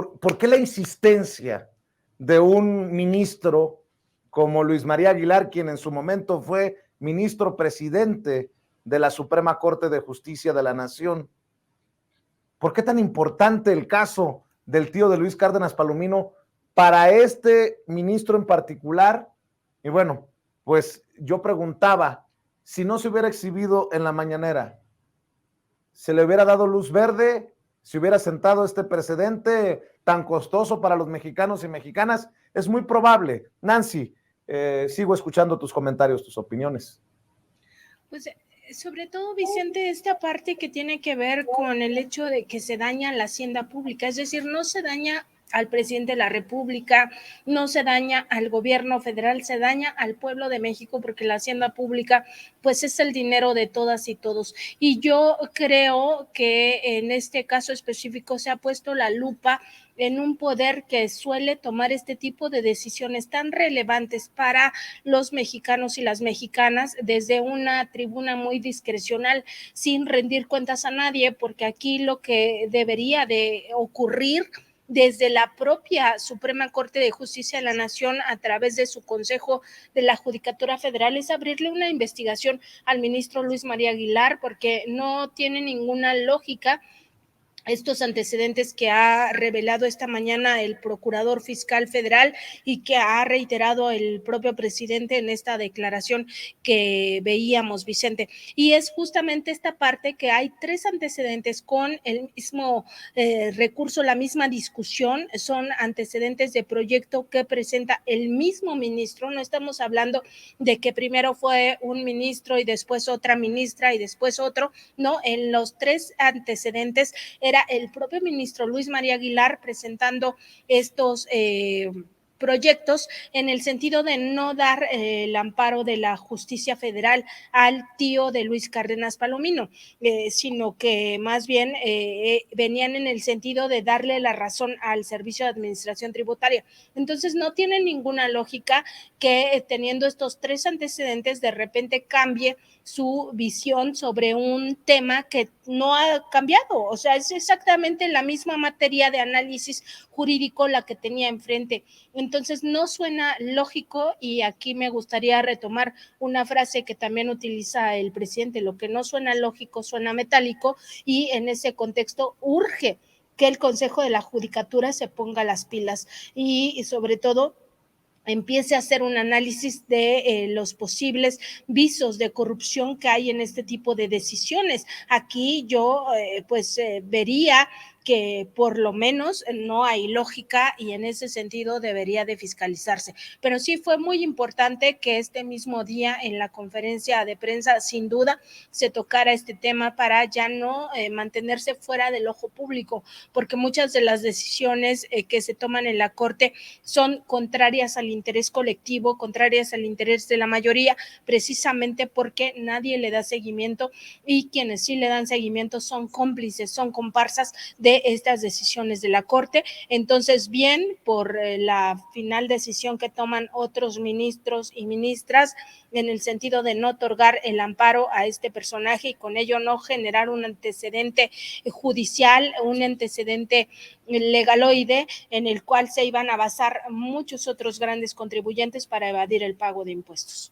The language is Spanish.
¿por qué la insistencia de un ministro como Luis María Aguilar, quien en su momento fue ministro presidente de la Suprema Corte de Justicia de la Nación? ¿Por qué tan importante el caso del tío de Luis Cárdenas Palomino para este ministro en particular? Y bueno, pues yo preguntaba, si no se hubiera exhibido en la mañanera, ¿se le hubiera dado luz verde? ¿Se hubiera sentado este precedente tan costoso para los mexicanos y mexicanas? Es muy probable. Nancy, sigo escuchando tus comentarios, tus opiniones. Pues sobre todo, Vicente, esta parte que tiene que ver con el hecho de que se daña la hacienda pública, es decir, no se daña al presidente de la República, no se daña al gobierno federal, se daña al pueblo de México, porque la hacienda pública pues es el dinero de todas y todos. Y yo creo que en este caso específico se ha puesto la lupa en un poder que suele tomar este tipo de decisiones tan relevantes para los mexicanos y las mexicanas desde una tribuna muy discrecional, sin rendir cuentas a nadie, porque aquí lo que debería de ocurrir desde la propia Suprema Corte de Justicia de la Nación, a través de su Consejo de la Judicatura Federal, es abrirle una investigación al ministro Luis María Aguilar, porque no tiene ninguna lógica estos antecedentes que ha revelado esta mañana el procurador fiscal federal y que ha reiterado el propio presidente en esta declaración que veíamos, Vicente. Y es justamente esta parte, que hay 3 antecedentes con el mismo recurso, la misma discusión, son antecedentes de proyecto que presenta el mismo ministro. No estamos hablando de que primero fue un ministro y después otra ministra y después otro, no, en los 3 antecedentes era el propio ministro Luis María Aguilar presentando estos proyectos, en el sentido de no dar el amparo de la justicia federal al tío de Luis Cárdenas Palomino, sino que más bien venían en el sentido de darle la razón al Servicio de Administración Tributaria. Entonces no tiene ninguna lógica que teniendo estos 3 antecedentes de repente cambie su visión sobre un tema que no ha cambiado. O sea, es exactamente la misma materia de análisis jurídico la que tenía enfrente. Entonces no suena lógico, y aquí me gustaría retomar una frase que también utiliza el presidente: lo que no suena lógico suena metálico, y en ese contexto urge que el Consejo de la Judicatura se ponga las pilas y sobre todo empiece a hacer un análisis de los posibles visos de corrupción que hay en este tipo de decisiones. Aquí yo vería que por lo menos no hay lógica, y en ese sentido debería de fiscalizarse. Pero sí fue muy importante que este mismo día en la conferencia de prensa, sin duda, se tocara este tema para ya no mantenerse fuera del ojo público, porque muchas de las decisiones que se toman en la Corte son contrarias al interés colectivo, contrarias al interés de la mayoría, precisamente porque nadie le da seguimiento, y quienes sí le dan seguimiento son cómplices, son comparsas de estas decisiones de la Corte. Entonces, bien por la final decisión que toman otros ministros y ministras en el sentido de no otorgar el amparo a este personaje y con ello no generar un antecedente judicial, un antecedente legaloide en el cual se iban a basar muchos otros grandes contribuyentes para evadir el pago de impuestos.